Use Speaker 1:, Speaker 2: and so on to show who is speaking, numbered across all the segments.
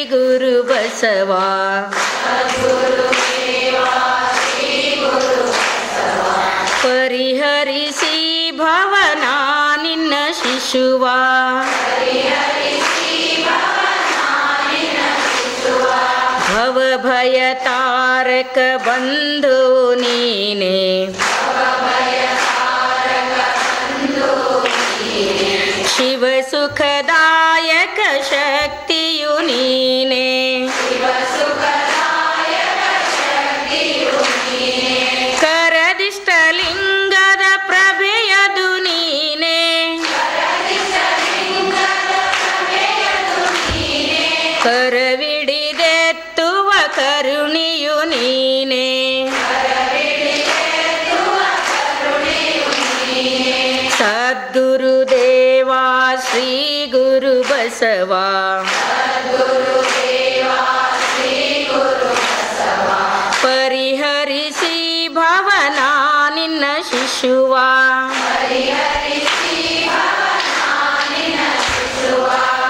Speaker 1: ಗುರು ಬಸವ. ಪರಿಹರಿಸಿ ಭವನ ನಿನ್ನ ಶಿಶುವ. ಭವ ಭಯ ತಾರಕ ಬಂಧು ನೀನೆ. ಶಿವ ಸುಖದಾಯಕ ಶಕ್ತಿಯು ನೀನೆ. ಕರದಿಷ್ಟಲಿಂಗದ ಪ್ರಭೆಯದು ನೀನೆ. ಕರವಿಡಿದೆತ್ತುವ ಕರುಣಿಯು ನೀನೆ. ಸದ್ಗುರುದೇವ ಶ್ರೀ ಗುರು ಬಸವ. ಪರಿಹರಿಸಿ ಭವನ ನಿನ್ನ ಶಿಶುವ.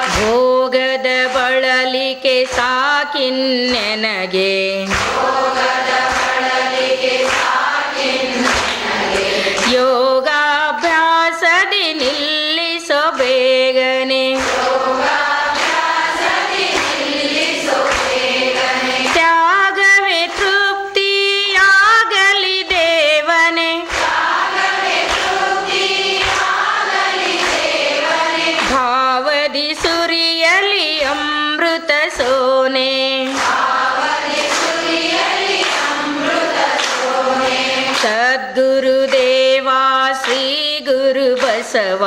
Speaker 1: ಭೋಗದ ಬಳಲಿಕೆ ಸಾಕಿನ್ನೆನಗೆ. ಯೋಗಾಭ್ಯಾಸದಿ ನಿಲ್ಲಿಸೋ ಬೇಗನೆ. ತ್ಯಾಗವೇ ತೃಪ್ತಿಯಾಗಲಿ ದೇವನೇ. ಭಾವದಿ ಸುರಿಯಲಿ ಅಮೃತ ಸೋನೆ. ಸದ್ಗುರುದೇವ ಶ್ರೀ ಗುರು ಬಸವ.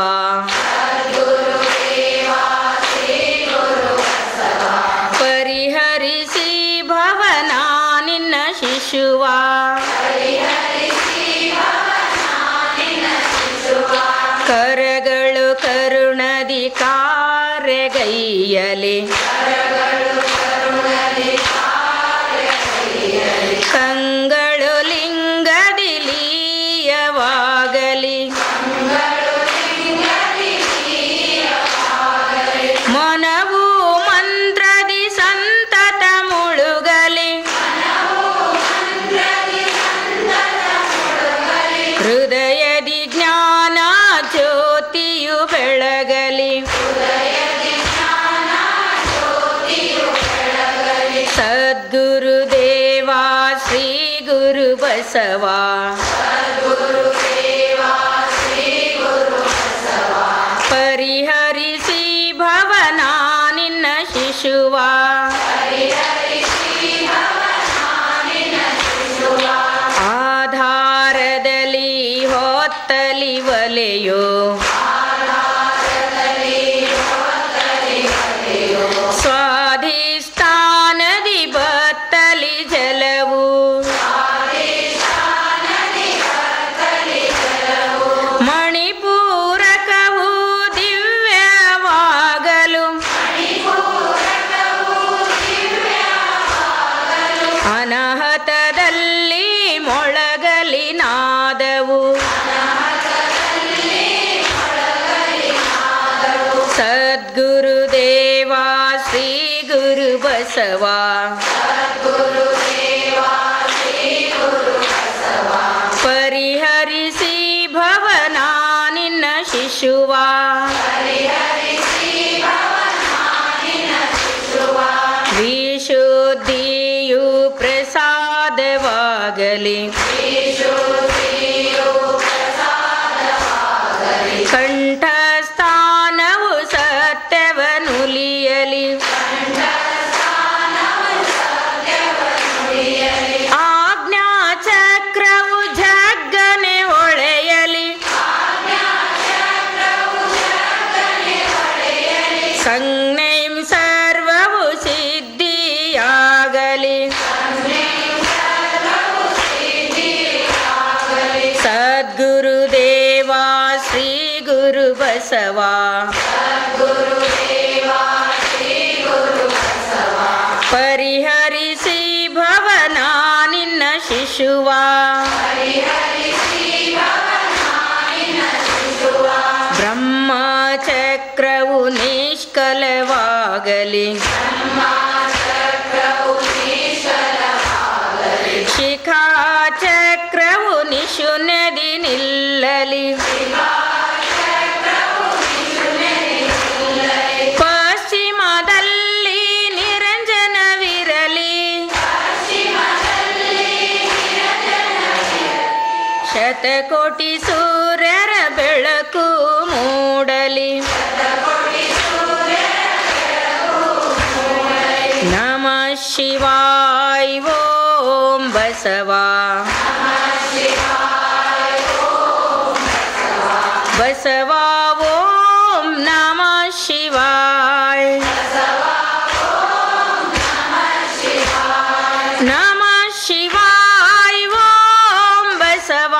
Speaker 1: ಪರಿಹರಿಸಿ ಭವನ ನಿನ್ನ ಶಿಶುವ. ಕರಗಳು ಕರುಣದಿ ಕಾರ್ಯಗೈಯಲಿ. ಕಂಗಳು ಲಿಂಗದಿ ಲೀಯವಾಗಲಿ. ಮನವು ಮಂತ್ರದಿ ಸಂತತ ಮುಳುಗಲಿ. ಹೃದಯದಿ ಜ್ಞಾನ ಜ್ಯೋತಿಯು ಬೆಳಗಲಿ. ಸದ್ಗುರುದೇವ ಶ್ರೀ ಗುರು ಬಸವ. ಪರಿಹರಿಸಿ ಭವನ ನಿನ್ನ ಶಿಶುವ. ಆಧಾರದಲ್ಲಿ ಹೊತ್ತಲಿ ಒಲೆಯೋ. ಸ್ವಾಧಿಷ್ಠಾನದಿ ಬತ್ತಲಿ ಜಲವು. ಮಣಿಪೂರಕವು ದಿವ್ಯವಾಗಲು. ಅನಾಹತದಲ್ಲಿ ಮೊಳಗಲಿ ನಾದವು. ಸದ್ಗುರುದೇವ ಶ್ರೀ ಗುರು ಬಸವ. ಪರಿಹರಿಸಿ ಭವನ ನಿನ್ನ ಶಿಶುವ. ವಿಶುದ್ಧಿಯು ಪ್ರಸಾದವಾಗಲಿ. ಕಂಠಸ್ಥಾನವು ಸತ್ಯವನುಲಿಯಲಿ. ಆಜ್ಞಾ ಚಕ್ರವು ಜಗ್ಗನೆ ಹೊಳೆಯಲಿ. ಸಂಜ್ಞೆಂ ಸರ್ವವು ಸಿದ್ಧಿಯಾಗಲಿ. ಸದ್ಗುರುದೇವ ಶ್ರೀ ಗುರು ಬಸವ. ಪರಿಹರಿಸಿ ಭವನ ನಿನ್ನ ಶಿಶುವ. ಬ್ರಹ್ಮಚಕ್ರವು ನಿಷ್ಕಲವ ನಿಶ್ಚಲವಾಗಲಿ. ಶಿಖಾಚಕ್ರವು ನಿಶೂನ್ಯದಿ ನಿಲ್ಲಲಿ. ಪಶ್ಚಿಮದಲ್ಲಿ ನಿರಂಜನವಿರಲಿ. ಶತಕೋಟಿ ಸೂರ್ಯರ ಬೆಳಕು ಮೂಡಲಿ. ನಮಃ ಶಿವಾಯ ಓಂ ಬಸವ. ಬಸವ ಓಂ ನಮಃ ಶಿವಾಯ. ನಮಃ ಶಿವಾಯ ಓಂ ಬಸವ.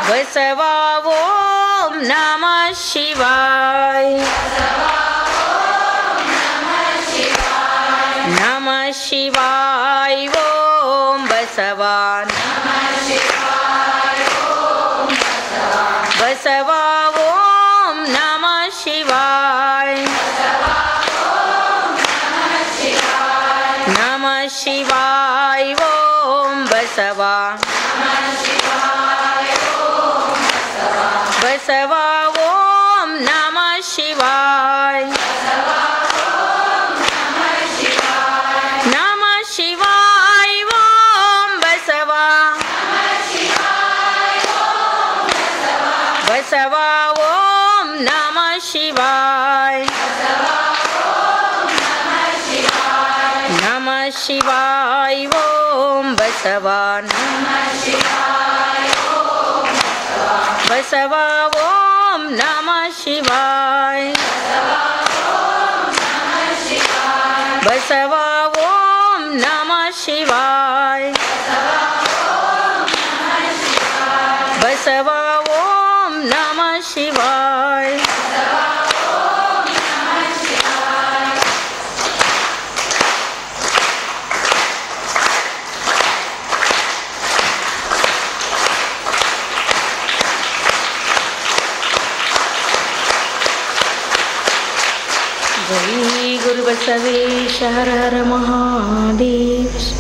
Speaker 1: ಬಸವ ಓಂ ನಮಃ ಶಿವಾಯ. ನಮಃ ಶಿವಾಯ ಓಂ ಬಸವ. ಬಸವ ಓಂ ನಮಃ ಶಿವಾಯ. ನಮಃ ಶಿವಾಯ ಓಂ ಬಸವ. ಬಸವ ಓಂ ನಮಃ ಶಿವಾಯ. ನಮಃ ಶಿವಾಯ ಓಂ ಬಸವ. ಬಸವ ಓಂ ನಮಃ ಶಿವಾಯ. ನಮಃ ಶಿವಾಯ ಓಂ ಬಸವ. ಬಸವ ಓಂ ನಮಃ ಶಿವಾಯ. ಬಸವ ಓಂ ನಮಃ ಶಿವಾಯ. ಬಸವ ಓಂ ನಮಃ ಶಿವಾಯ. ಜೈ ಗುರು ಬಸವೇಶ ಹರ ಹರ ಮಹಾದೇವ.